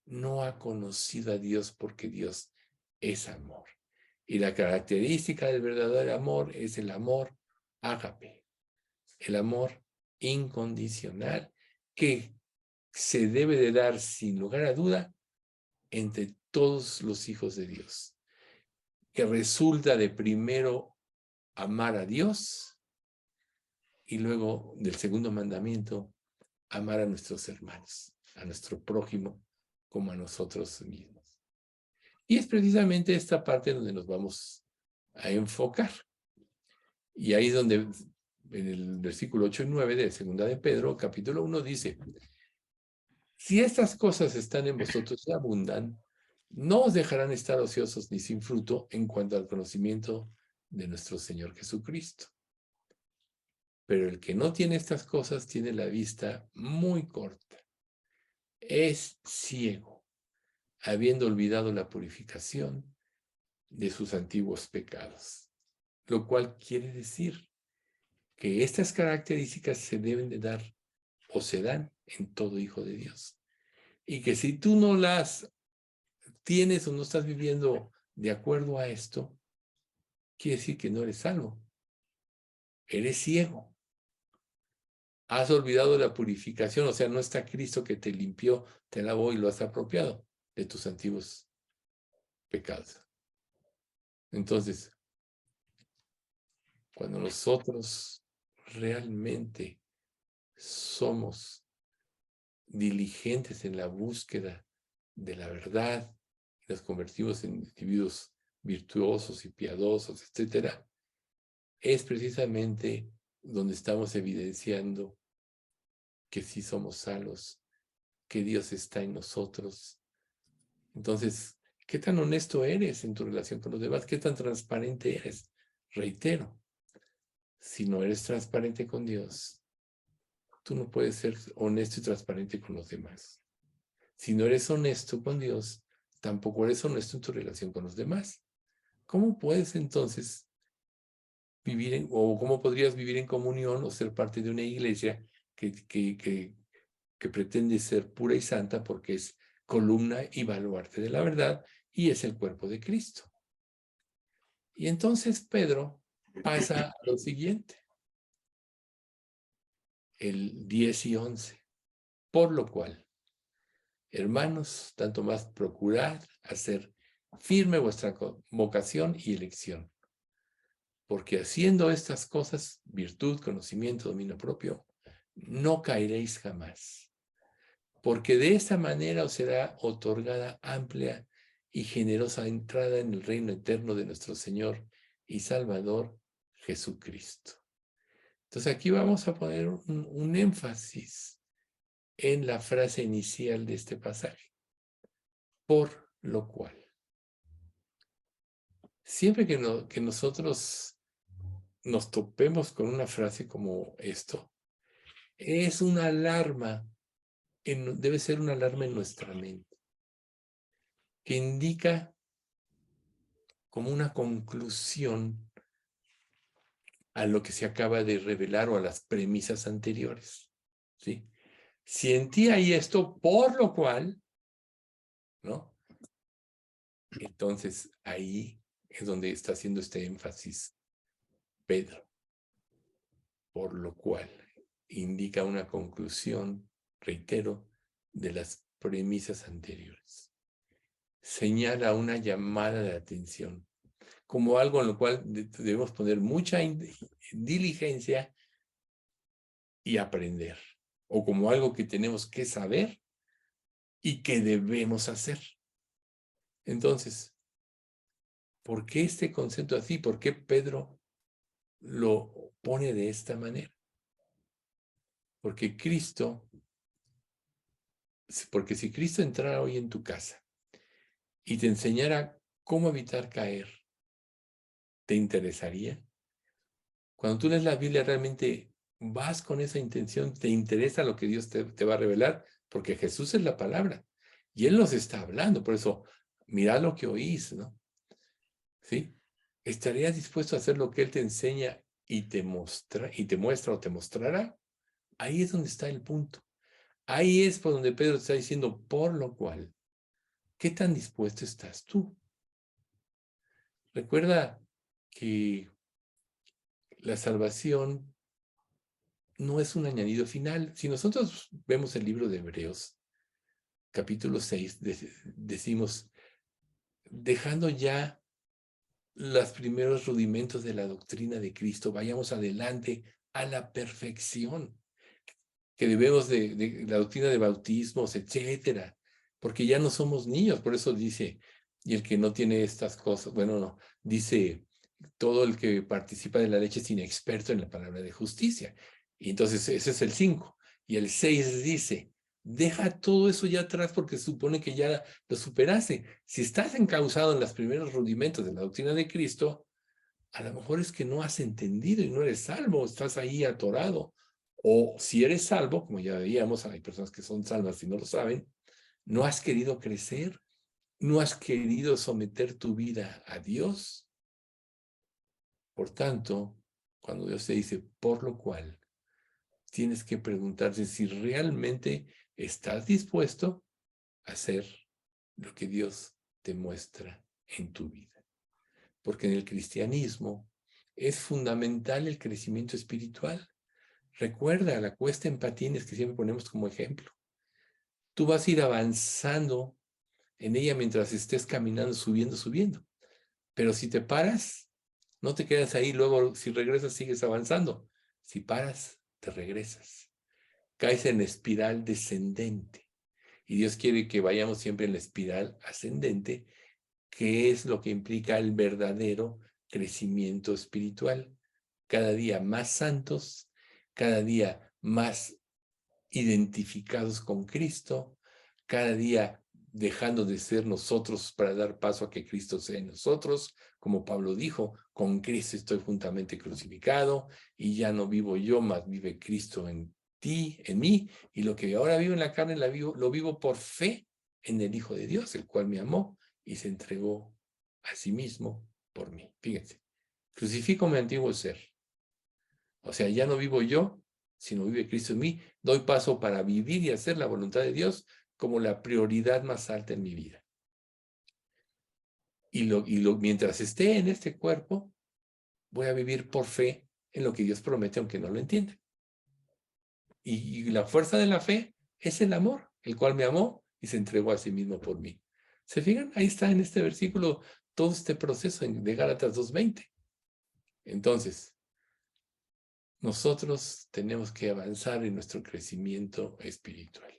no ha conocido a Dios, porque Dios es amor. Y la característica del verdadero amor es el amor ágape, el amor incondicional, que se debe de dar sin lugar a duda entre todos los hijos de Dios, que resulta de primero amar a Dios y luego del segundo mandamiento, amar a nuestros hermanos, a nuestro prójimo como a nosotros mismos. Y es precisamente esta parte donde nos vamos a enfocar. Y ahí es donde, en el versículo 8 y 9 de segunda de Pedro, capítulo 1, dice, si estas cosas están en vosotros y abundan, no os dejarán estar ociosos ni sin fruto en cuanto al conocimiento de nuestro Señor Jesucristo. Pero el que no tiene estas cosas tiene la vista muy corta, es ciego, habiendo olvidado la purificación de sus antiguos pecados. Lo cual quiere decir que estas características se deben de dar o se dan en todo hijo de Dios. Y que si tú no las tienes o no estás viviendo de acuerdo a esto, quiere decir que no eres salvo. Eres ciego. Has olvidado la purificación, o sea, no está Cristo que te limpió, te lavó y lo has apropiado de tus antiguos pecados. Entonces, cuando nosotros realmente somos diligentes en la búsqueda de la verdad, nos convertimos en individuos virtuosos y piadosos, etcétera, es precisamente donde estamos evidenciando que sí somos salvos, que Dios está en nosotros. Entonces, ¿qué tan honesto eres en tu relación con los demás? ¿Qué tan transparente eres? Reitero, si no eres transparente con Dios, tú no puedes ser honesto y transparente con los demás. Si no eres honesto con Dios, tampoco eres honesto en tu relación con los demás. ¿Cómo puedes entonces vivir o cómo podrías vivir en comunión o ser parte de una iglesia que pretende ser pura y santa, porque es columna y baluarte de la verdad y es el cuerpo de Cristo? Y entonces Pedro pasa a lo siguiente, el 10 y 11. Por lo cual, hermanos, tanto más procurad hacer firme vuestra vocación y elección, porque haciendo estas cosas, virtud, conocimiento, dominio propio, no caeréis jamás, porque de esta manera os será otorgada amplia y generosa entrada en el reino eterno de nuestro Señor y Salvador Jesucristo. Entonces aquí vamos a poner un énfasis en la frase inicial de este pasaje. Por lo cual. Siempre que nosotros nos topemos con una frase como esto, es una alarma, debe ser una alarma en nuestra mente. que indica como una conclusión a lo que se acaba de revelar o a las premisas anteriores, ¿sí? Si en ti hay esto, por lo cual, ¿no? Entonces ahí es donde está haciendo este énfasis Pedro, por lo cual indica una conclusión, reitero, de las premisas anteriores. Señala una llamada de atención, como algo en lo cual debemos poner mucha diligencia y aprender, o como algo que tenemos que saber y que debemos hacer. Entonces, ¿por qué este concepto así? ¿Por qué Pedro lo pone de esta manera? Porque si Cristo entrara hoy en tu casa y te enseñara cómo evitar caer, ¿te interesaría? Cuando tú lees la Biblia, realmente vas con esa intención, te interesa lo que Dios te va a revelar, porque Jesús es la palabra y Él nos está hablando. Por eso, mirad lo que oís, ¿no? ¿Sí? ¿Estarías dispuesto a hacer lo que Él te enseña y te muestra o te mostrará? Ahí es donde está el punto. Ahí es por donde Pedro está diciendo, por lo cual, ¿qué tan dispuesto estás tú? Recuerda que la salvación no es un añadido final. Si nosotros vemos el libro de Hebreos, capítulo 6, decimos, dejando ya los primeros rudimentos de la doctrina de Cristo, vayamos adelante a la perfección, que debemos de la doctrina de bautismos, etcétera, porque ya no somos niños. Por eso dice, y el que no tiene estas cosas, bueno, no, dice, todo el que participa de la leche es inexperto en la palabra de justicia. Y entonces ese es el 5. Y el 6 dice, deja todo eso ya atrás porque supone que ya lo superaste. Si estás encauzado en los primeros rudimentos de la doctrina de Cristo, a lo mejor es que no has entendido y no eres salvo, estás ahí atorado. O si eres salvo, como ya veíamos, hay personas que son salvas y no lo saben, no has querido crecer, no has querido someter tu vida a Dios. Por tanto, cuando Dios te dice, por lo cual, tienes que preguntarte si realmente estás dispuesto a hacer lo que Dios te muestra en tu vida. Porque en el cristianismo es fundamental el crecimiento espiritual. Recuerda la cuesta en patines que siempre ponemos como ejemplo. Tú vas a ir avanzando en ella mientras estés caminando, subiendo. Pero si te paras, no te quedas ahí, luego si regresas sigues avanzando. Si paras, te regresas. Caes en espiral descendente. Y Dios quiere que vayamos siempre en la espiral ascendente, que es lo que implica el verdadero crecimiento espiritual. Cada día más santos, cada día más identificados con Cristo, cada día dejando de ser nosotros para dar paso a que Cristo sea en nosotros, como Pablo dijo, con Cristo estoy juntamente crucificado y ya no vivo yo, mas vive Cristo en ti, en mí, y lo que ahora vivo en la carne lo vivo por fe en el Hijo de Dios, el cual me amó y se entregó a sí mismo por mí. Fíjense, crucifico mi antiguo ser. O sea, ya no vivo yo, sino vive Cristo en mí. Doy paso para vivir y hacer la voluntad de Dios como la prioridad más alta en mi vida. Mientras esté en este cuerpo, voy a vivir por fe en lo que Dios promete, aunque no lo entienda. Y la fuerza de la fe es el amor, el cual me amó y se entregó a sí mismo por mí. ¿Se fijan? Ahí está en este versículo todo este proceso de Gálatas 2:20. Entonces, nosotros tenemos que avanzar en nuestro crecimiento espiritual.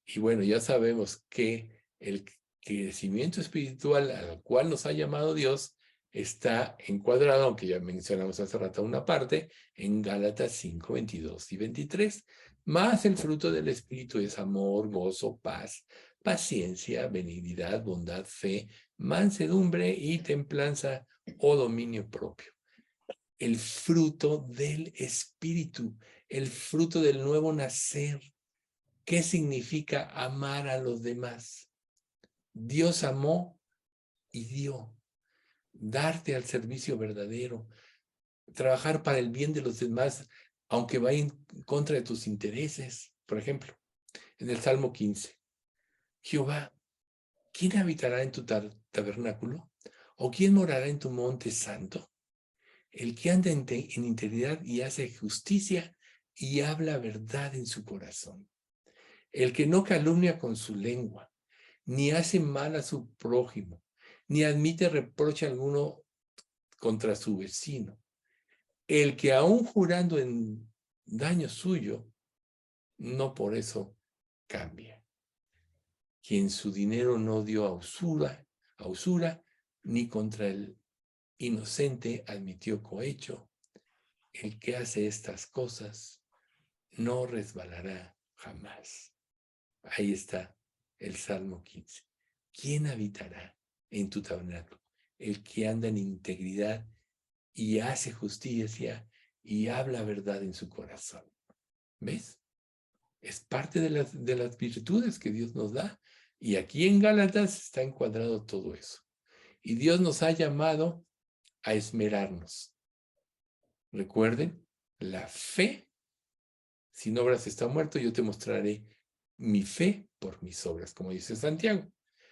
Y bueno, ya sabemos que el crecimiento espiritual al cual nos ha llamado Dios está encuadrado, aunque ya mencionamos hace rato una parte, en Gálatas 5, 22 y 23. Más el fruto del Espíritu es amor, gozo, paz, paciencia, benignidad, bondad, fe, mansedumbre y templanza o dominio propio. El fruto del Espíritu, el fruto del nuevo nacer. ¿Qué significa amar a los demás? Dios amó y dio. Darte al servicio verdadero, trabajar para el bien de los demás, aunque vaya en contra de tus intereses. Por ejemplo, en el Salmo 15, Jehová, ¿quién habitará en tu tabernáculo? ¿O quién morará en tu monte santo? El que anda en integridad y hace justicia y habla verdad en su corazón. El que no calumnia con su lengua, ni hace mal a su prójimo, ni admite reproche alguno contra su vecino. El que aún jurando en daño suyo, no por eso cambia. Quien su dinero no dio a usura, ni contra el inocente admitió cohecho. El que hace estas cosas no resbalará jamás. Ahí está el Salmo 15. ¿Quién habitará en tu tabernáculo? El que anda en integridad y hace justicia y habla verdad en su corazón. ¿Ves? Es parte de las virtudes que Dios nos da. Y aquí en Gálatas está encuadrado todo eso. Y Dios nos ha llamado a esmerarnos. Recuerden, la fe, sin obras está muerto, yo te mostraré mi fe por mis obras, como dice Santiago.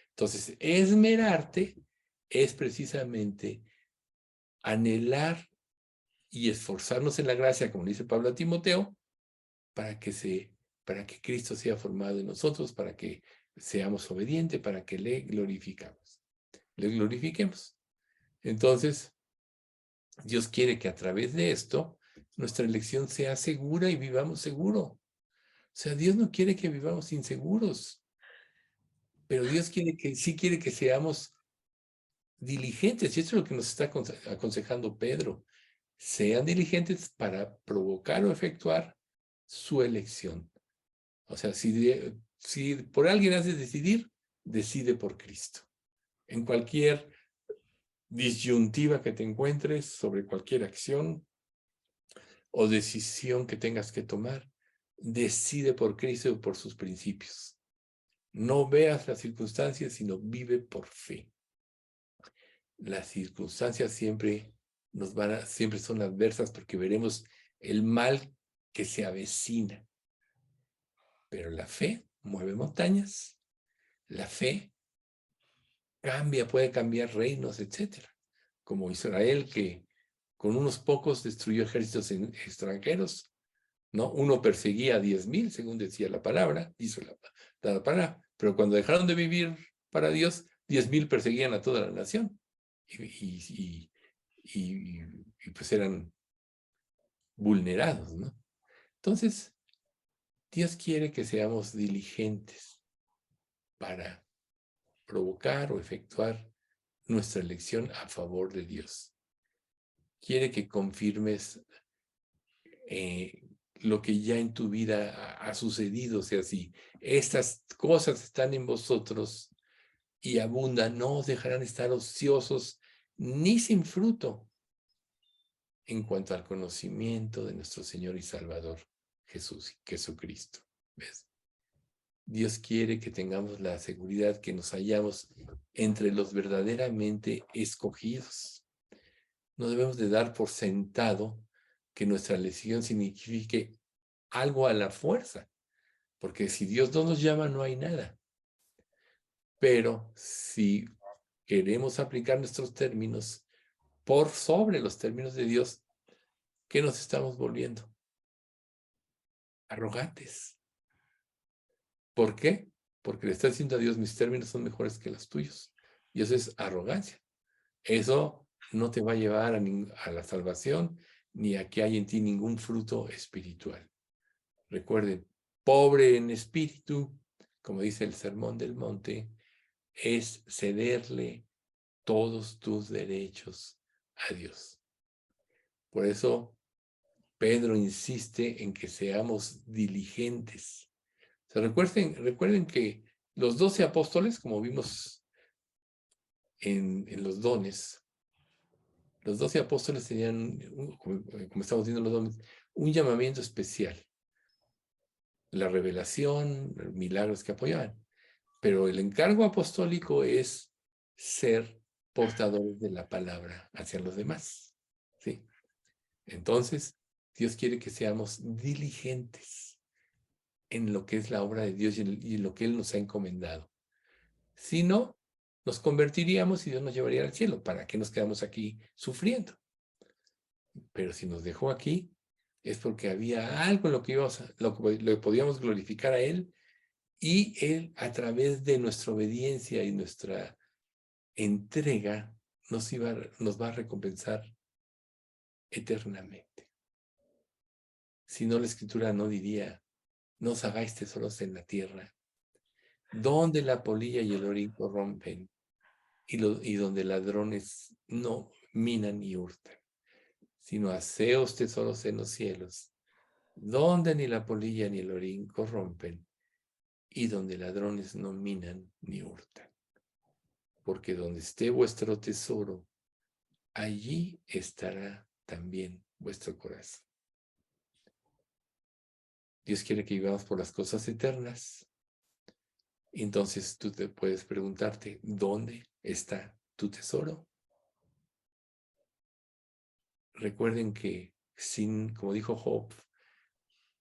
Entonces, esmerarte es precisamente anhelar y esforzarnos en la gracia, como dice Pablo a Timoteo, para que Cristo sea formado en nosotros, para que seamos obedientes, para que le glorifiquemos. Entonces, Dios quiere que a través de esto nuestra elección sea segura y vivamos seguro. O sea, Dios no quiere que vivamos inseguros, pero Dios sí quiere que seamos diligentes. Y esto es lo que nos está aconsejando Pedro. Sean diligentes para provocar o efectuar su elección. O sea, si por alguien has de decidir, decide por Cristo. En cualquier disyuntiva que te encuentres sobre cualquier acción o decisión que tengas que tomar, decide por Cristo y por sus principios. No veas las circunstancias, sino vive por fe. Las circunstancias siempre siempre son adversas porque veremos el mal que se avecina. Pero la fe mueve montañas. La fe puede cambiar reinos, etc. Como Israel, que con unos pocos destruyó ejércitos extranjeros, ¿no? Uno perseguía a 10,000, según decía la palabra, hizo la palabra, pero cuando dejaron de vivir para Dios, 10,000 perseguían a toda la nación. Y pues eran vulnerados, ¿no? Entonces, Dios quiere que seamos diligentes para provocar o efectuar nuestra elección a favor de Dios. Quiere que confirmes lo que ya en tu vida ha sucedido. O sea, si estas cosas están en vosotros y abundan, no os dejarán estar ociosos ni sin fruto en cuanto al conocimiento de nuestro Señor y Salvador Jesucristo. ¿Ves? Dios quiere que tengamos la seguridad que nos hallamos entre los verdaderamente escogidos. No debemos de dar por sentado que nuestra elección signifique algo a la fuerza, porque si Dios no nos llama no hay nada. Pero si queremos aplicar nuestros términos por sobre los términos de Dios, ¿qué nos estamos volviendo? Arrogantes. ¿Por qué? Porque le está diciendo a Dios, mis términos son mejores que los tuyos. Y eso es arrogancia. Eso no te va a llevar a la salvación, ni a que haya en ti ningún fruto espiritual. Recuerden, pobre en espíritu, como dice el Sermón del Monte, es cederle todos tus derechos a Dios. Por eso Pedro insiste en que seamos diligentes. O sea, recuerden que los 12 apóstoles, como vimos en los dones, los 12 apóstoles tenían, como estamos viendo los dones, un llamamiento especial. La revelación, milagros que apoyaban. Pero el encargo apostólico es ser portadores de la palabra hacia los demás. ¿Sí? Entonces, Dios quiere que seamos diligentes en lo que es la obra de Dios y lo que Él nos ha encomendado. Si no, nos convertiríamos y Dios nos llevaría al cielo. ¿Para qué nos quedamos aquí sufriendo? Pero si nos dejó aquí, es porque había algo en lo que lo podíamos glorificar a Él, y Él, a través de nuestra obediencia y nuestra entrega, nos va a recompensar eternamente. Si no, la Escritura no diría: no os hagáis tesoros en la tierra, donde la polilla y el orín corrompen, y donde ladrones no minan ni hurtan, sino haceos tesoros en los cielos, donde ni la polilla ni el orín corrompen, y donde ladrones no minan ni hurtan. Porque donde esté vuestro tesoro, allí estará también vuestro corazón. Dios quiere que vivamos por las cosas eternas. Entonces tú te puedes preguntarte: ¿dónde está tu tesoro? Recuerden que como dijo Job,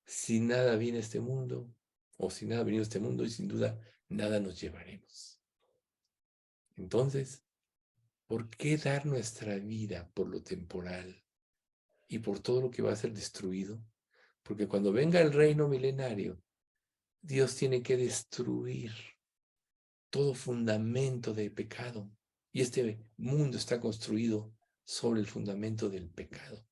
sin nada viene este mundo, o sin nada venido este mundo, y sin duda nada nos llevaremos. Entonces, ¿por qué dar nuestra vida por lo temporal y por todo lo que va a ser destruido? Porque cuando venga el reino milenario, Dios tiene que destruir todo fundamento de pecado. Y este mundo está construido sobre el fundamento del pecado.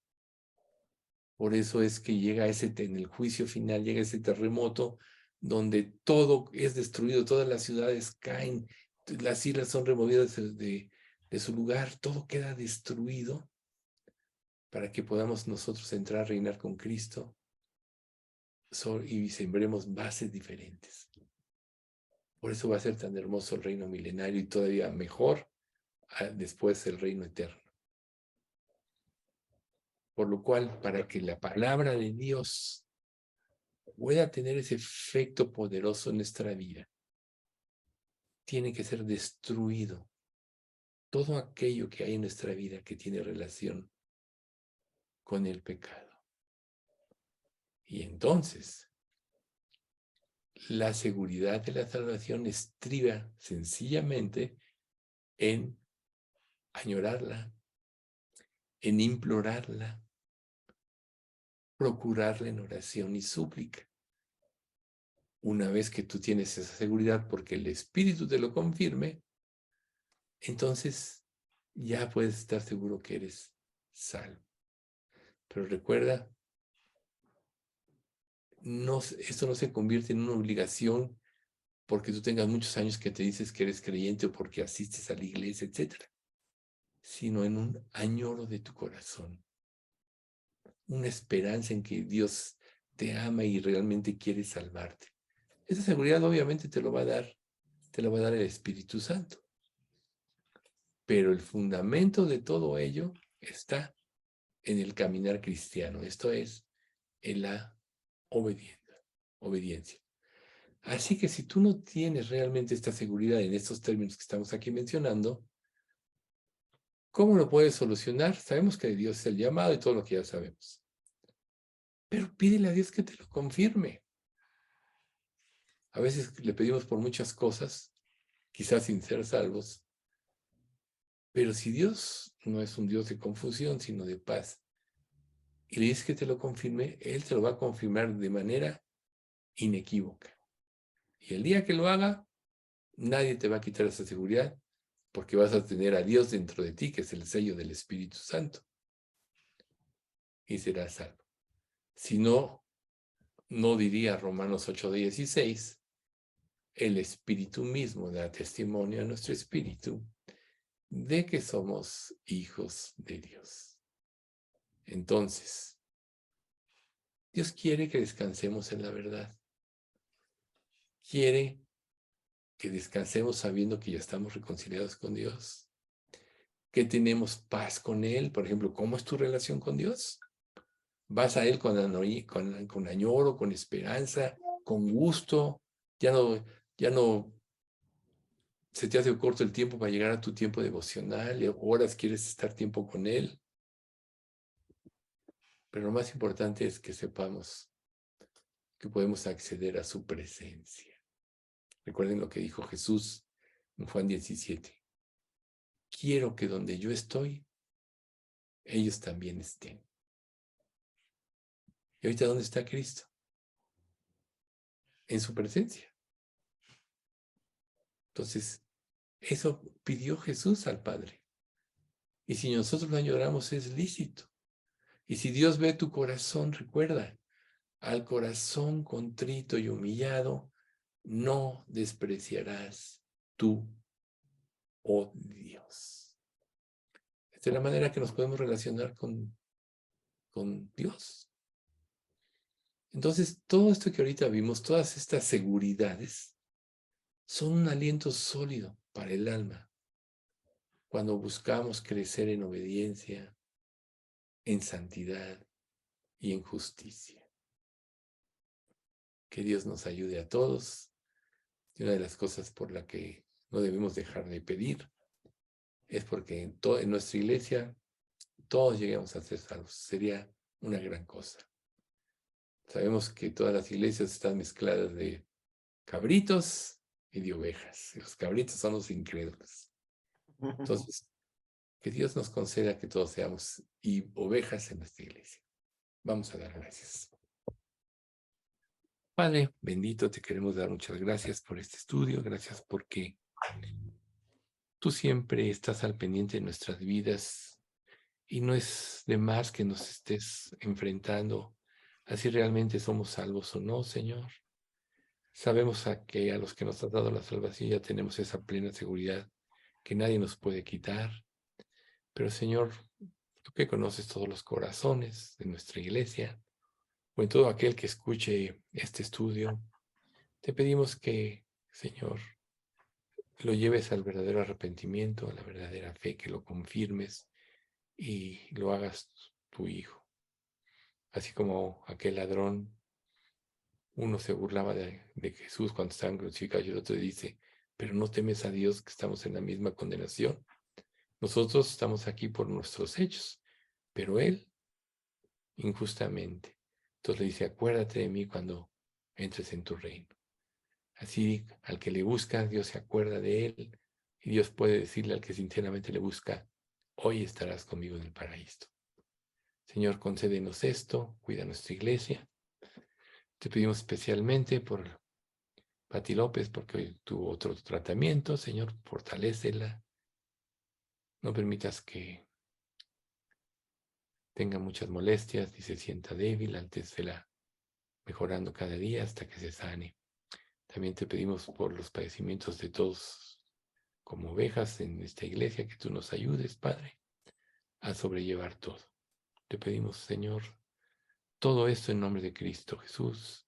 Por eso es que en el juicio final llega ese terremoto donde todo es destruido, todas las ciudades caen, las islas son removidas de su lugar, todo queda destruido para que podamos nosotros entrar a reinar con Cristo y sembremos bases diferentes. Por eso va a ser tan hermoso el reino milenario, y todavía mejor después el reino eterno. Por lo cual, para que la palabra de Dios pueda tener ese efecto poderoso en nuestra vida, tiene que ser destruido todo aquello que hay en nuestra vida que tiene relación con el pecado. Y entonces, la seguridad de la salvación estriba sencillamente en añorarla, en implorarla, procurarla en oración y súplica. Una vez que tú tienes esa seguridad porque el Espíritu te lo confirme, entonces ya puedes estar seguro que eres salvo. Pero recuerda, esto no se convierte en una obligación porque tú tengas muchos años que te dices que eres creyente o porque asistes a la iglesia, etc., sino en un añoro de tu corazón, una esperanza en que Dios te ama y realmente quiere salvarte. Esa seguridad obviamente te lo va a dar el Espíritu Santo. Pero el fundamento de todo ello está en el caminar cristiano, esto es, en la obediencia. Así que si tú no tienes realmente esta seguridad en estos términos que estamos aquí mencionando, ¿cómo lo puedes solucionar? Sabemos que Dios es el llamado y todo lo que ya sabemos. Pero pídele a Dios que te lo confirme. A veces le pedimos por muchas cosas, quizás sin ser salvos, pero si Dios no es un Dios de confusión, sino de paz, y le dices que te lo confirme, Él te lo va a confirmar de manera inequívoca. Y el día que lo haga, nadie te va a quitar esa seguridad, porque vas a tener a Dios dentro de ti, que es el sello del Espíritu Santo, y serás salvo. Si no, no diría Romanos 8:16, el Espíritu mismo da testimonio a nuestro espíritu de que somos hijos de Dios. Entonces, Dios quiere que descansemos en la verdad. Quiere que descansemos sabiendo que ya estamos reconciliados con Dios, que tenemos paz con Él. Por ejemplo, ¿cómo es tu relación con Dios? ¿Vas a Él con añoro, con esperanza, con gusto? Ya no se te hace corto el tiempo para llegar a tu tiempo devocional, y horas quieres estar tiempo con Él. Pero lo más importante es que sepamos que podemos acceder a su presencia. Recuerden lo que dijo Jesús en Juan 17. Quiero que donde yo estoy, ellos también estén. ¿Y ahorita dónde está Cristo? En su presencia. Entonces, eso pidió Jesús al Padre. Y si nosotros lo añoramos, es lícito. Y si Dios ve tu corazón, recuerda, al corazón contrito y humillado, no despreciarás tú, oh Dios. Esta es la manera que nos podemos relacionar con Dios. Entonces, todo esto que ahorita vimos, todas estas seguridades, son un aliento sólido para el alma cuando buscamos crecer en obediencia, en santidad y en justicia. Que Dios nos ayude a todos. Y una de las cosas por la que no debemos dejar de pedir es porque en nuestra iglesia todos lleguemos a ser salvos. Sería una gran cosa. Sabemos que todas las iglesias están mezcladas de cabritos y de ovejas. Y los cabritos son los incrédulos. Entonces, que Dios nos conceda que todos seamos ovejas en nuestra iglesia. Vamos a dar gracias. Padre bendito, te queremos dar muchas gracias por este estudio. Gracias porque tú siempre estás al pendiente de nuestras vidas y no es de más que nos estés enfrentando a si realmente somos salvos o no, Señor. Sabemos que a los que nos has dado la salvación ya tenemos esa plena seguridad que nadie nos puede quitar. Pero, Señor, tú que conoces todos los corazones de nuestra iglesia, o en todo aquel que escuche este estudio, te pedimos que, Señor, lo lleves al verdadero arrepentimiento, a la verdadera fe, que lo confirmes y lo hagas tu hijo. Así como aquel ladrón, uno se burlaba de Jesús cuando estaban crucificados y el otro dice, pero no temes a Dios que estamos en la misma condenación. Nosotros estamos aquí por nuestros hechos, pero Él injustamente. Entonces le dice, acuérdate de mí cuando entres en tu reino. Así, al que le busca, Dios se acuerda de él y Dios puede decirle al que sinceramente le busca, hoy estarás conmigo en el paraíso. Señor, concédenos esto, cuida nuestra iglesia. Te pedimos especialmente por Pati López, porque hoy tuvo otro tratamiento. Señor, fortalécela. No permitas que tenga muchas molestias ni se sienta débil, antes vela mejorando cada día hasta que se sane. También te pedimos por los padecimientos de todos como ovejas en esta iglesia, que tú nos ayudes, Padre, a sobrellevar todo. Te pedimos, Señor, todo esto en nombre de Cristo Jesús.